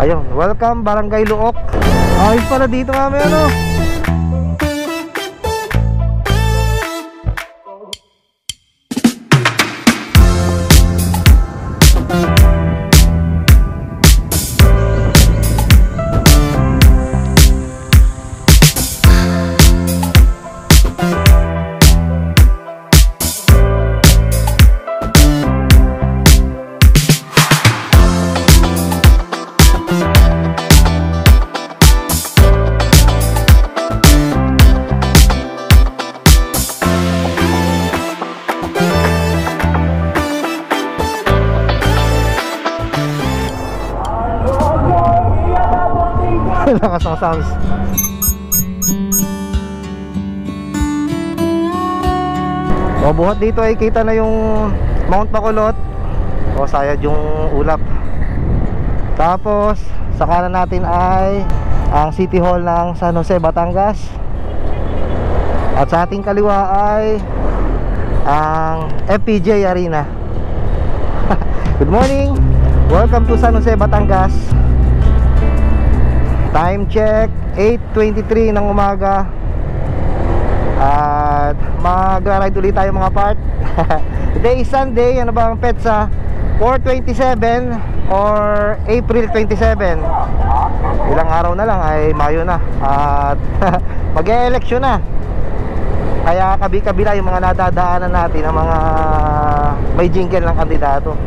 Ayun, welcome Barangay Luok. Ayos pala dito mami ano. Lakas ng sounds. So buhat dito ay kita na yung Mount Bacolod. O sayad yung ulap. Tapos sa kanan natin ay ang City Hall ng San Jose, Batangas. At sa ating kaliwa ay ang FPJ Arena. Good morning, welcome to San Jose, Batangas. Time check 8:23 ng umaga. At mag-ride ulit tayo mga part. Today is Sunday. Ano ba ang petsa? 4/27 or April 27. Ilang araw na lang ay Mayo na. At mag-e-election na. Kaya kabi-kabila yung mga nadadaanan natin, ang mga may jingle ng kandidato.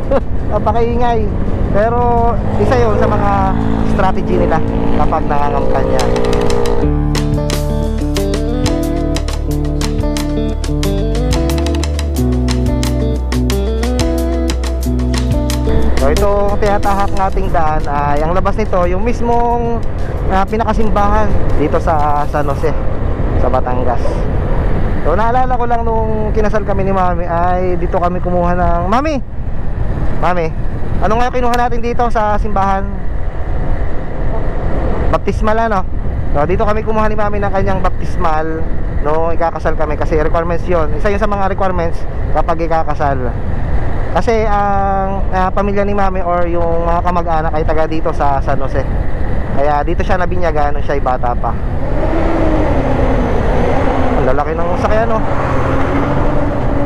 Napakaingay. Pero isa yun sa mga strategy nila kapag nangangampanya. So itong tinatahak nating daan ay ang labas nito yung mismong pinakasimbahan dito sa San Jose, sa Batangas. So naalala ko lang nung kinasal kami ni Mami ay dito kami kumuha ng Mami, ano nga yung kinuha natin dito sa simbahan? Baptismal ano? So dito kami kumuha ni Mami ng kanyang baptismal nung ikakasal kami, kasi requirements yun. Isa yun sa mga requirements kapag ikakasal. Kasi ang pamilya ni Mami or yung mga kamag-anak ay taga dito sa San Jose. Kaya dito siya nabinyagan nung siya ay bata pa. Ang lalaki ng sakyan no?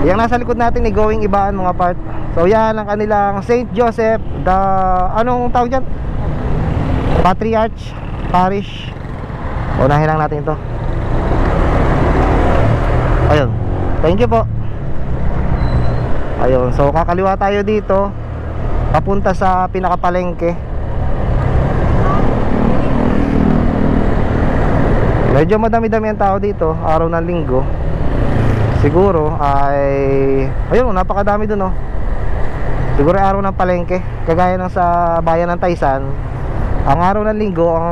Yung nasa likod natin ni Going Ibaan mga part. So yan ang kanilang St. Joseph, the anong tawag dyan? Patriarch Parish. Unahin lang natin ito. Ayun, thank you po. Ayun, so kakaliwa tayo dito papunta sa pinakapalengke. Medyo madami-dami ang tao dito, araw ng linggo. Siguro ay ayun, napakadami dun oh. Siguro araw ng palengke, kagaya ng sa bayan ng Taysan. Ang araw ng linggo ang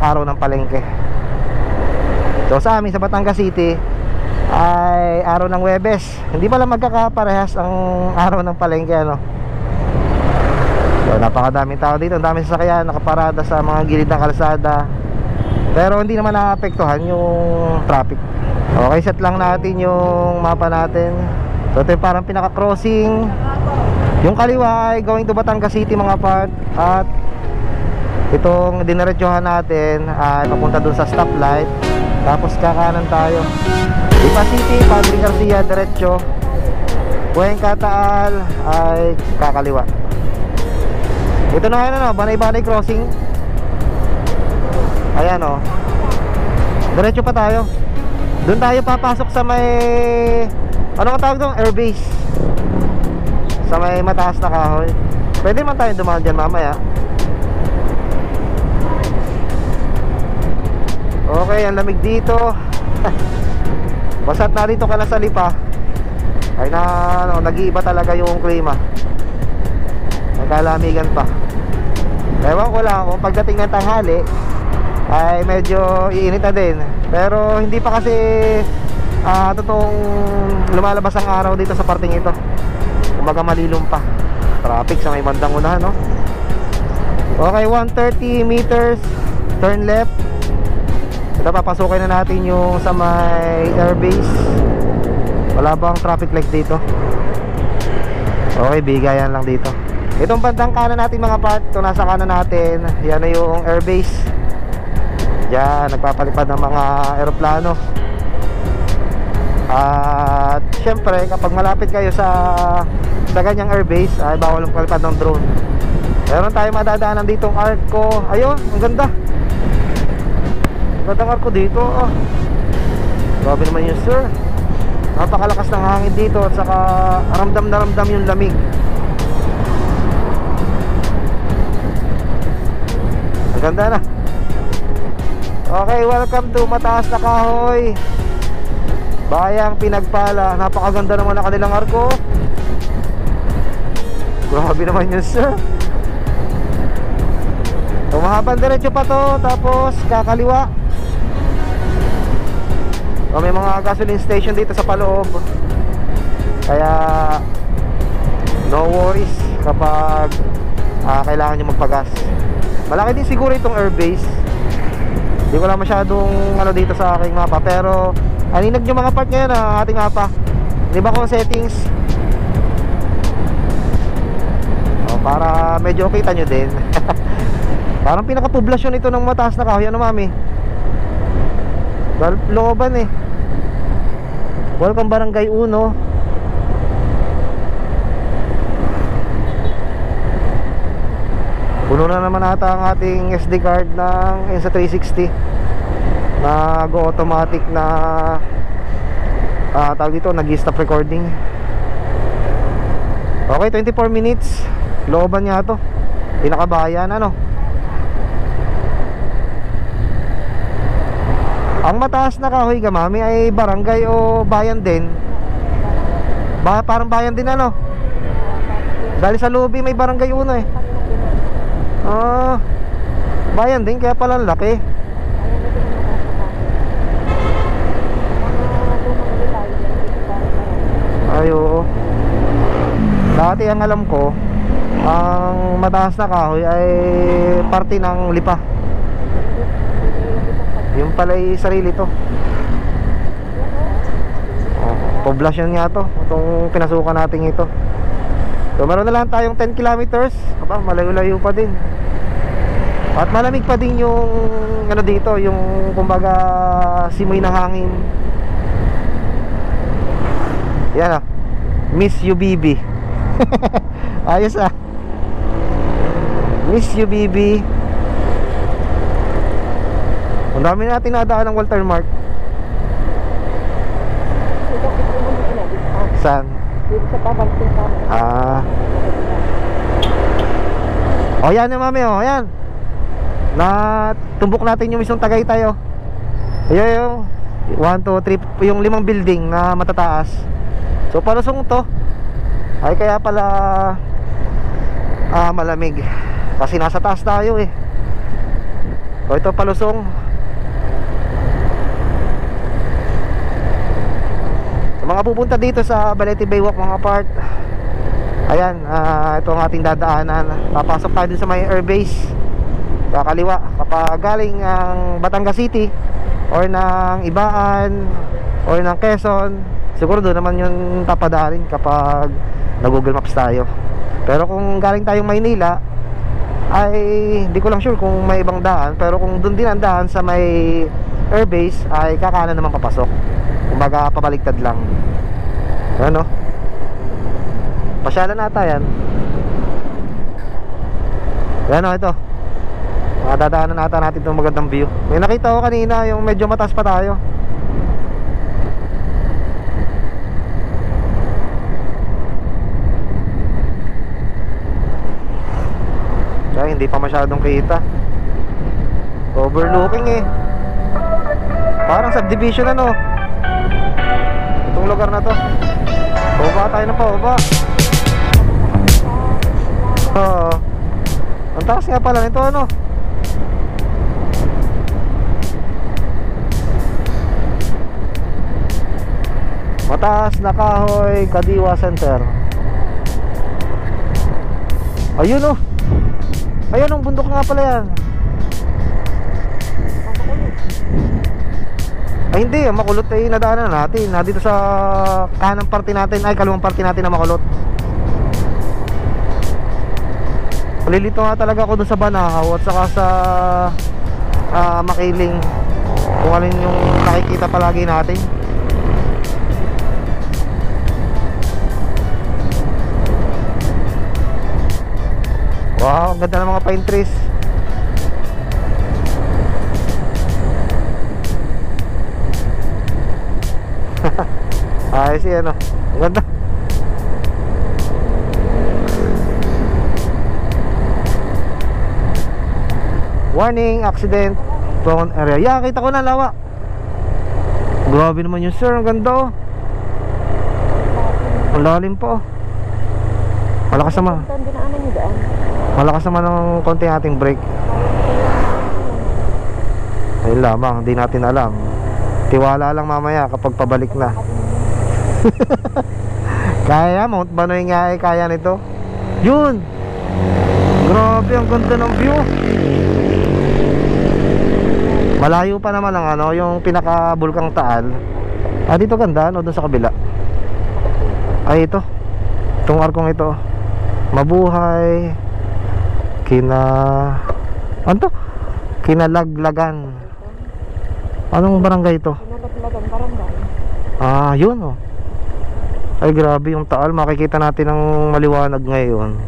araw ng palengke. So sa amin sa Batangas City ay araw ng Huwebes. Hindi pala magkakaparehas ang araw ng palengke ano. So napakadaming tao dito, ang daming sasakyan nakaparada sa mga gilid ng kalsada. Pero hindi naman naapektuhan yung traffic. Okay, set lang natin yung mapa natin. So ito yung parang pinaka-crossing. Yung kaliwa ay going to Batangas City mga part. At itong diniretsuhan natin ay papunta dun sa stoplight. Tapos kakanan tayo. Lipa City, Padre Garcia, diretso. Cuenca Taal ay kakaliwa. Ito na ngayon ano, Banay-Banay crossing. Ayan o, diretso pa tayo. Doon tayo papasok sa may ano ang tawag doon? Airbase. Sa may mataas na kahoy. Pwede man tayo dumaan dyan mamaya. Okay, ang lamig dito. Basta't narito ka na sa Lipa ay na ano, nag-iiba talaga yung klima. Nagkalamigan pa. Ewan ko lang kung pagdating ng tanghali ay medyo iinit na din. Pero hindi pa kasi totoong lumalabas ang araw dito sa parting ito. Kumbaga malilom pa. Traffic sa may bandang unahan no? Okay, 130 meters turn left. Ito papasukin na natin yung sa may airbase. Wala bang traffic light dito? Okay, bigayan lang dito. Itong bandang kanan natin mga part, ito nasa kanan natin, yan na yung airbase. Diyan, nagpapalipad ng mga eroplano. At syempre, kapag malapit kayo sa ganyang airbase, ay bawal ang palipad ng drone. Meron tayo madadaanan ditong arko. Ayun, ang ganda. Ang gandang arko dito. Oh. Grabe naman yun, sir. Napakalakas ng hangin dito at saka ramdam na ramdam yung lamig. Ang ganda na. Okay, welcome to Mataas na Kahoy, Bayang Pinagpala. Napakaganda naman ang kanilang arko. Grabe naman yun, sir. Tumahabang diretso pa to, tapos kakaliwa. May mga gasoline station dito sa paloob, kaya no worries kapag kailangan nyo magpagas. Malaki din siguro itong airbase. Hindi ko lang masyadong dito sa aking mapa, pero aninag nyo mga part ngayon ang ating mapa. Di ba kung settings, para medyo kita nyo din. Parang pinakapoblasyon ito ng Mataas na Kahoy. Ano mami? Looban eh. Welcome Barangay 1. Puno na naman ata ang ating SD card ng Insta360 na go automatic na tawag dito, nag-stop recording. Okay, 24 minutes. Looban niya to. Pinakabayan ano. Ang Mataas na Kahoy ka mami ay barangay o bayan din? Parang bayan din ano? Dahil sa Lubi may barangay 1 eh. Bayan din, kaya pala laki. Ay oo. Dati ang alam ko, ang Mataas na Kahoy ay parte ng Lipa. Yung pala'y sarili to. Poblasyon nga to, itong pinasukan natin ito. So meron na lang tayong 10 kilometers. Aba, malayo-layo pa din. At malamig pa din yung dito, yung kumbaga simoy ng hangin. Yan Miss UBB. Ayos Miss UBB. Ang dami natin nadaan ng Walter Mark. Saan? O yan na mami, o yan. Tumbok natin yung isang Tagaytay. Ayan yung 1, 2, 3, yung 5 building na matataas. So palusong to. Ay kaya pala malamig, kasi nasa taas tayo eh. So ito palusong. Mga pupunta dito sa Balete Baywalk mga part, ayan, ito ang ating dadaanan. Papasok tayo dun sa may airbase, kakaliwa kapag galing ang Batangas City or ng Ibaan or ng Quezon. Siguro doon naman yung tapadaanin kapag nag-Google Maps tayo. Pero kung galing tayong Maynila, ay hindi ko lang sure kung may ibang daan. Pero kung doon din ang daan sa may airbase, ay kakanan naman papasok. Kumbaga pabaligtad lang. Ano? Pasyalan nata yan. Yan ito. Dadaanan nata natin itong magandang view. May nakita ko kanina yung medyo mataas pa tayo. Kaya hindi pa masyadong kita. Overlooking eh. Parang subdivision ano. Itong lugar na to. Pababa tayo ng pababa. Ang taas nga pala nito ano. Mataas na Kahoy, Kadiwa Center. Ayun oh. Ayun ang bundok nga pala yan. Ay hindi, Makulot ay nadaanan natin. Dito sa kanang parte natin, ay kaluwang parte natin na Makulot. Malilito nga talaga ako dun sa Banahaw at saka sa Makiling, kung alin yung nakikita palagi natin. Wow, ang ganda ng mga pine trees. Ayos yan, ang ganda. Warning, accident prone area. Yeah, kita ko na lawa. Grabe naman yun, sir. Ang ganda, ang lalim po. Malakas naman. Malakas naman ng konti ating brake. Ayun lamang, hindi natin alam. Tiwala lang mamaya kapag pabalik na. Kaya, Mount Banoy nga kaya nito. Yun! Grabe, ang ganda ng view. Malayo pa naman ang yung pinaka-bulkang Taal. Dito ganda, doon sa kabila. Ay, ito. Itong arkong ito. Mabuhay. Ano to? Kinalaglagan. Anong barangay ito? Kinalaglagan barangay. Yun, Ay, grabe yung Taal. Makikita natin ng maliwanag ngayon.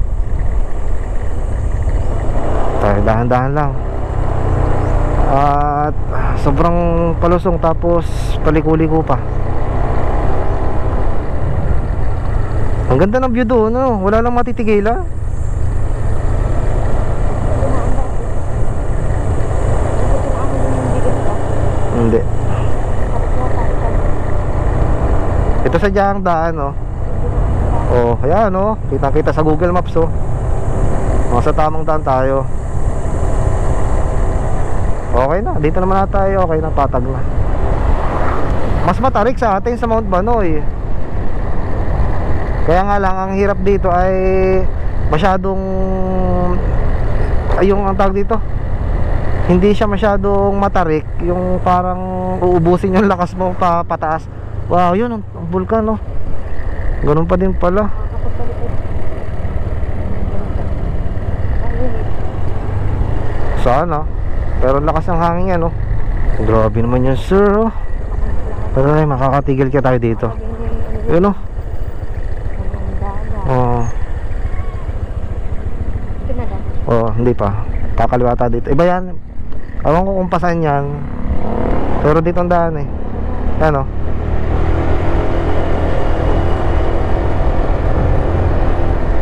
Tayo, dahan-dahan lang. At sobrang palusong, tapos paliko-liko pa. Ang ganda ng view doon, wala lang matitigila. Hindi. Ito sa diyang daan, ayan, kita-kita sa Google Maps, Nasa tamang daan tayo. Okay na, dito naman na tayo. Okay na, patag na. Mas matarik sa atin sa Mount Banoy. Kaya nga lang, ang hirap dito ay masyadong yung ang tawag dito, hindi siya masyadong matarik. Yung parang uubusin yung lakas mo pataas. Wow, yun ang bulkan, ganun pa din pala. Sana. Pero lakas ng hangin yan, Grabe naman yan, sir, Pero ay, makakatigil ka tayo dito. Yun, hindi pa. Kakaliwa tayo dito. Iba yan. Awan ko kung pasan yan. Pero dito ang daan, Yan,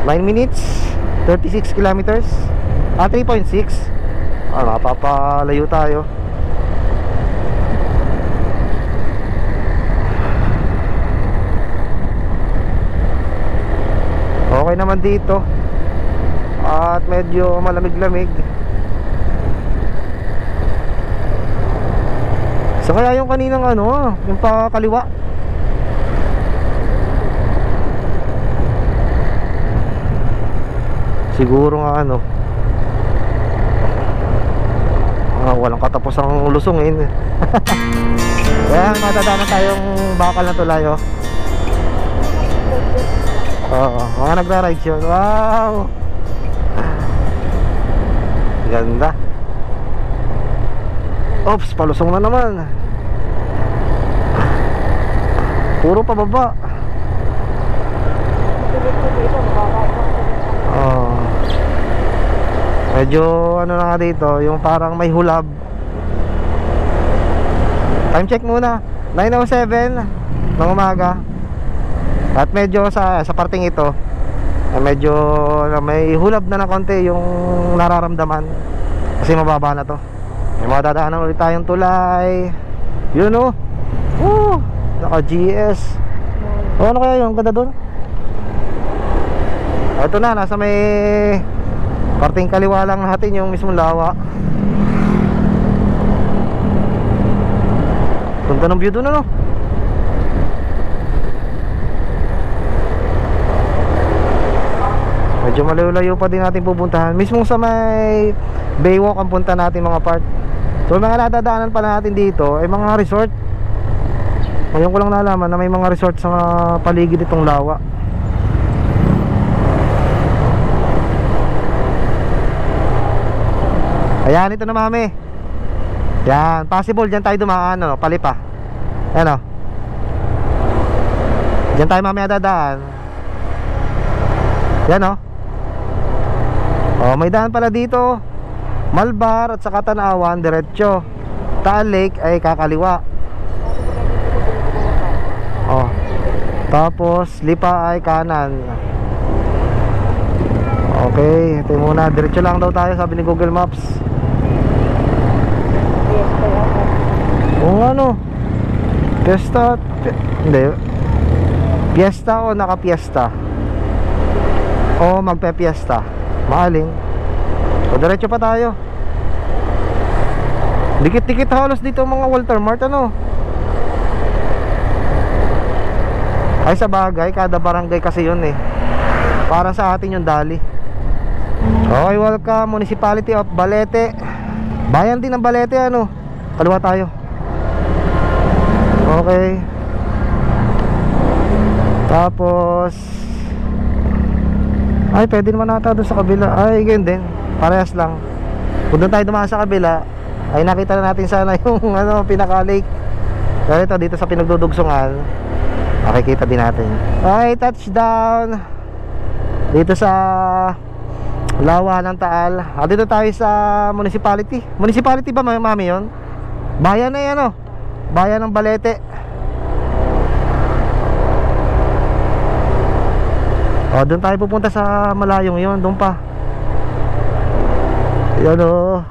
9 minutes 36 kilometers 3.6. Napapalayo tayo. Okay naman dito. At medyo malamig-lamig. So kaya yung kaninang yung pakaliwa, siguro nga walang katapos ang lusungin. Kaya matadaanan tayong bakal na tulay, mga nagra-ride yun. Wow, ganda. Oops, palusong na naman. Puro pababa. Medyo na nga dito, yung parang may hulab. Time check muna, 9:07 ng umaga. At medyo sa parting ito, medyo may hulab na konti yung nararamdaman. Kasi mababa na to. May mga dadaanan ulit tayong tulay. Yun, naka GS. Ano kaya yung ganda dun? Ito na, nasa may parting kaliwa lang natin yung mismong lawa. Ganda ng view dun, medyo malayo-layo pa din natin pupuntahan. Mismong sa may Baywalk ang punta natin mga part. So mga nadadaanan pa natin dito ay mga resort. Ngayon ko lang nalaman na may mga resort sa paligid itong lawa. Ayan, ito na mami. Yan, possible dyan tayo dumaan, no? Palipa. Ayan, o. Dyan tayo mamaya dadaan. Yan, o. Oh, may daan pala dito. Malbar at saka Tanawan, diretso. Taal Lake ay kakaliwa. Oh. Tapos Lipa ay kanan. Okay, ito muna, diretso lang daw tayo, sabi ni Google Maps. Oo, ano? Fiesta, hindi. Fiesta o naka-fiesta? O magpe-fiesta? Maaling. O diretso pa tayo. Dikit-dikit halos dito mga Walter Mart, ano? Ay sa bagay, kada barangay kasi yun eh. Para sa atin yung dali. Okay, welcome Municipality of Balete. Bayan din ng Balete, ano? Kaliwa tayo. Okay. Tapos ay, pwede naman nata doon sa kabila. Ay, ganyan din. Parehas lang. Kung doon tayo dumaan sa kabila, ay nakita na natin sana yung ano, pinaka-lake. Pero ito, dito sa pinagdudugsungan, makikita din natin. Okay, touchdown dito sa Lawa ng Taal. Dito tayo sa municipality. Municipality ba, mami, yun? Bayan na yan, oh. Bayan ng Balete. O, doon tayo pupunta sa malayong yon, doon pa. Yan, oh.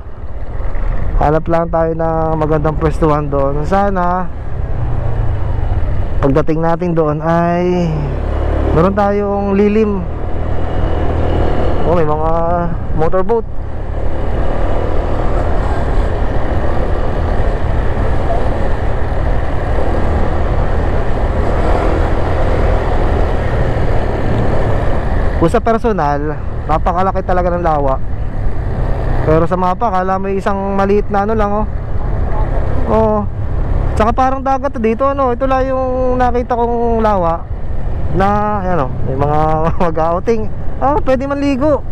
Hanap lang tayo ng magandang pwestuhan doon. Sana pagdating natin doon ay meron tayong lilim. Oh, may mga motorboat. Kung sa personal, napakalaki talaga ng lawa. Pero sa mapa, kala may isang maliit na ano lang, oh. Oh. Tsaka parang dagat dito, ano. Ito lang yung nakita kong lawa na, ano, may mga mag-outing. Oh, pwede man ligo.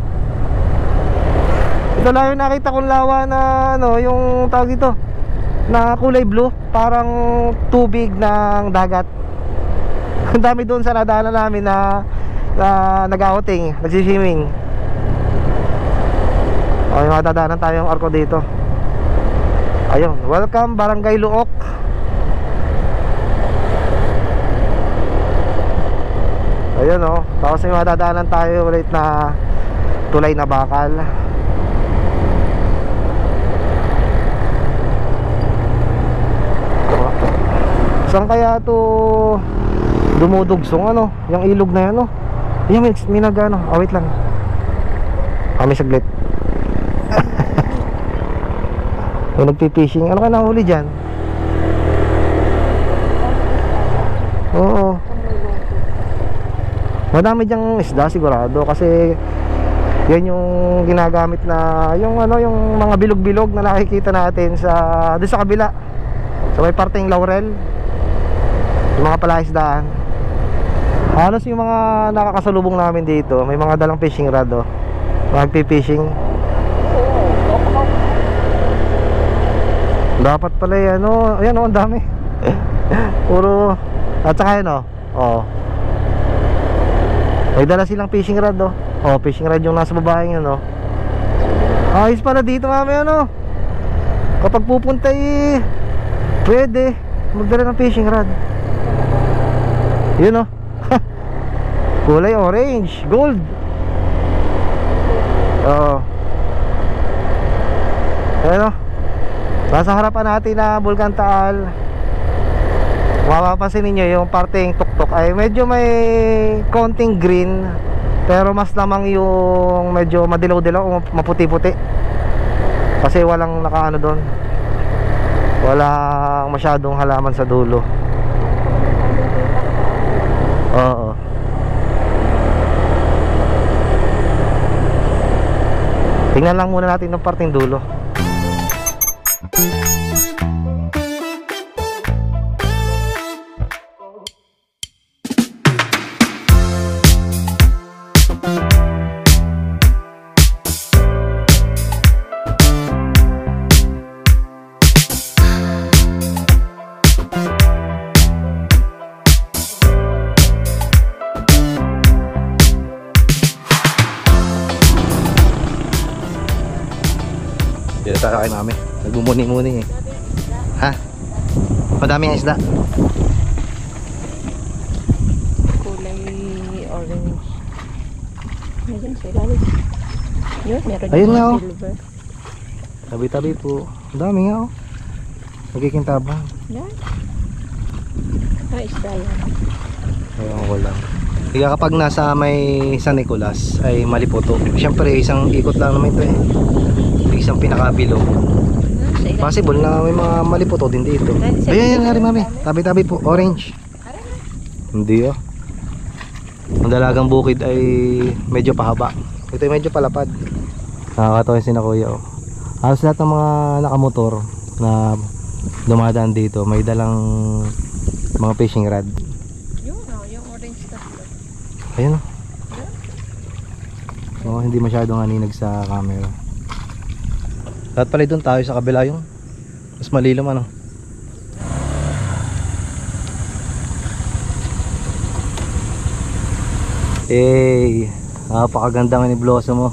Ito lang yung nakita kong lawa na, ano, yung tawag dito, na kulay blue. Parang tubig ng dagat. Ang dami doon sa nadaanan namin na nag-outing, nagsiswimming. Okay, matadaanan tayo yung arko dito. Ayun, welcome Barangay Luok. Ayun, oh. Tapos may matadaanan tayo ulit na tulay na bakal. Saan kaya to dumudugsong, ano? Yung ilog na yan, oh. Yung may nag-ano, wait lang. May saglit. May nagpipishing. Ano ka nahuli dyan? Oo. Madami dyang isda sigurado kasi yan yung ginagamit na yung ano, yung mga bilog-bilog na nakikita natin sa doon sa kabila. So may parteng Laurel. Yung mga palaisdaan. Halos yung mga nakakasalubong namin dito, may mga dalang fishing rod, oh. Magpi-fishing. Dapat pala yan, oh. Ayan, oh, ang dami. Puro. At saka yan, oh. Oh. May dala silang fishing rod, oh. Oh, fishing rod yung nasa babaeng yun, oh. Ayos pala dito, mami, ano. Kapag pupunta, eh, pwede magdala ng fishing rod. Yun, oh. Kulay orange, gold. Oo. Ayan, oh. Nasa harapan natin na Bulkan Taal. Mapapansin ninyo yung parteng tuktok ay medyo may konting green, pero mas lamang yung medyo madilaw-dilaw o maputi-puti. Kasi walang nakaano doon. Walang masyadong halaman sa dulo. Oo. Tingnan lang muna natin ng parteng dulo. Dito tayo kay mami. Nagmumuni-muni eh. Ha? Madaming isda. Kulay orange. Meron sa ilalim. Yun, meron Ayun yung nga, oh. silver. Tabi-tabi po. Ang dami nga oh. Nagkikintabang. Yan. Isda yan. Ayun ko lang. Kaya kapag nasa may San Nicolas ay maliputo. Siyempre isang ikot lang naman ito eh. Isang pinakabilo. Sa ilalim. Possible na may mga maliputo din dito. Ayan, nga rin mami. Tabi-tabi po. Orange. Hindi oh. Ang dalagang bukid ay medyo pahaba. Ito ay medyo palapad. Nakakatawa yung sinakuya oh. Halos lahat ng mga nakamotor na dumadaan dito may dalang mga fishing rod. Yun oh, yung orange tatlo. Ayun oh. Hindi masyadong aninag sa camera. Lahat pala doon tayo sa kabila yung mas malilom ano. Napakaganda nga ni Blossom mo.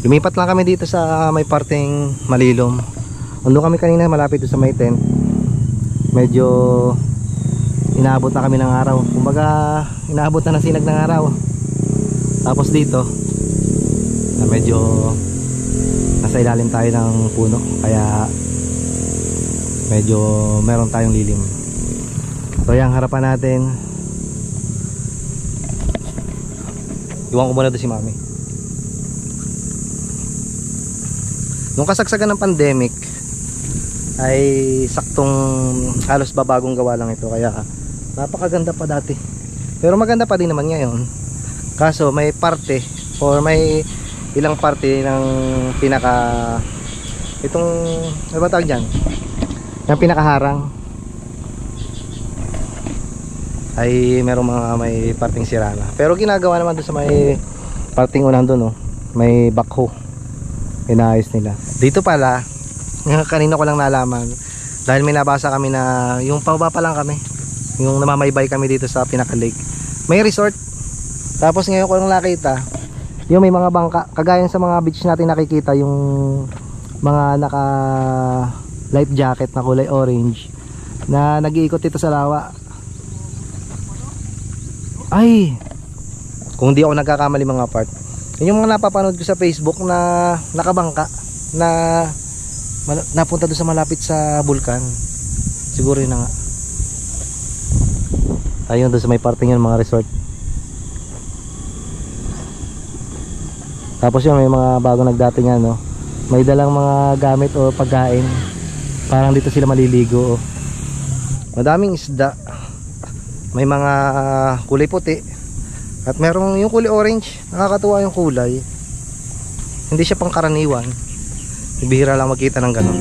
Lumipat lang kami dito sa may parteng malilom. Ando kami kanina malapit sa may tent. Medyo inaabot na kami ng araw. Kumbaga inaabot na ng sinag ng araw. Tapos dito na medyo nasa ilalim tayo ng puno. Kaya medyo meron tayong lilim. So yung harapan natin. Iwan ko muna doon si mami. Nung kasagsagan ng pandemic ay saktong halos babagong gawa lang ito. Kaya napakaganda pa dati. Pero maganda pa din naman ngayon. Kaso may parte or may ilang parte ng pinaka itong ano ba tawag dyan? Yung pinakaharang ay merong mga may parting sira na. Pero ginagawa naman doon sa may parting unang doon oh. May backhoe. Inaayos nila. Dito pala kanina ko lang nalaman dahil may nabasa kami na yung pababa pa lang kami, yung namamaybay kami dito sa pinaka lake, may resort. Tapos ngayon ko lang nakita yung may mga bangka kagaya sa mga beach natin nakikita yung mga naka life jacket na kulay orange na nag-iikot dito sa lawa. Ay, kung di ako nagkakamali mga part, yun yung mga napapanood ko sa Facebook na nakabangka na napunta doon sa malapit sa bulkan. Siguro yun na nga. Ayun doon sa may parting yun mga resort. Tapos yun may mga bago nagdating ano, may dalang mga gamit o pagkain. Parang dito sila maliligo oh. Madaming isda. May mga kulay puti at merong yung kulay orange. Nakakatuwa yung kulay. Hindi siya pangkaraniwan. Bihira lang makita ng ganun.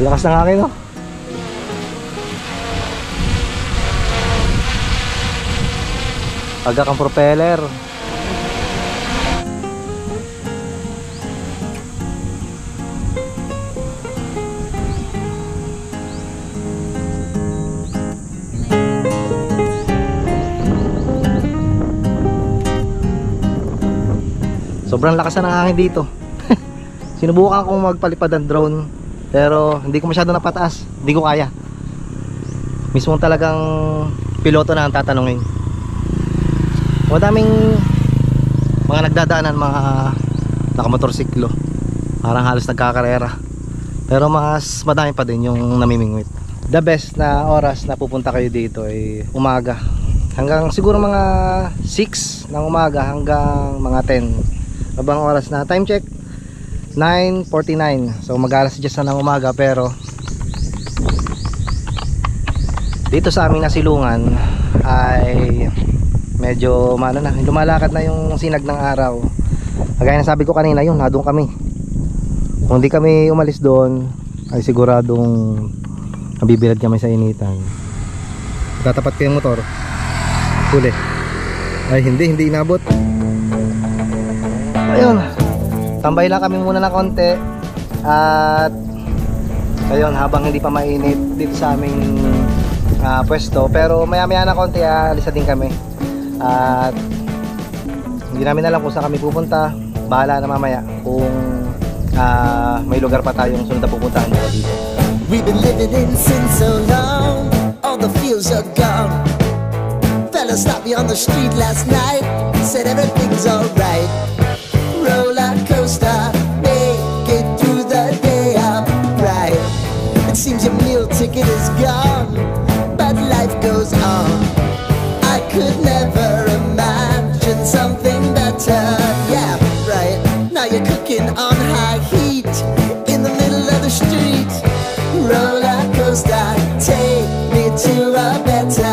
Lakas ng akin, no? Agak ang propeller. Sobrang lakas na ng hangin dito. Sinubukan kong magpalipad ng drone, pero hindi ko masyado napataas. Hindi ko kaya. Mismo talagang piloto na ang tatanungin. Madaming mga nagdadaanan, mga nakamotorsiklo. Parang halos nagkakarera. Pero mas madami pa din yung namimingwit. The best na oras na pupunta kayo dito ay umaga. Hanggang siguro mga 6 ng umaga hanggang mga 10. Abang oras na. Time check 9:49. So mag-alas 10 na ng umaga, pero dito sa aming nasilungan ay medyo lumalakad na yung sinag ng araw. Kagaya na sabi ko kanina, yun, nadun kami. Kung di kami umalis doon, ay siguradong mabibilad kami sa initan. Tatapat ko yung motor, huli. Ay hindi inabot. Ayun, tambay lang kami muna ng konti. At ayun, habang hindi pa mainit dito sa aming pwesto. Pero maya maya na konti, alis na din kami. At hindi namin alam kung saan kami pupunta. Bahala na mamaya kung may lugar pa tayong sunod na pupuntahan dito. We've been living in sin so long, all the fields are gone. Fella stopped me on the street last night, said everything's alright. Roller coaster, make it through the day upright. It seems your meal ticket is gone, but life goes on. I could never imagine something better. Yeah, right. Now you're cooking on high heat in the middle of the street. Roller coaster, take me to a better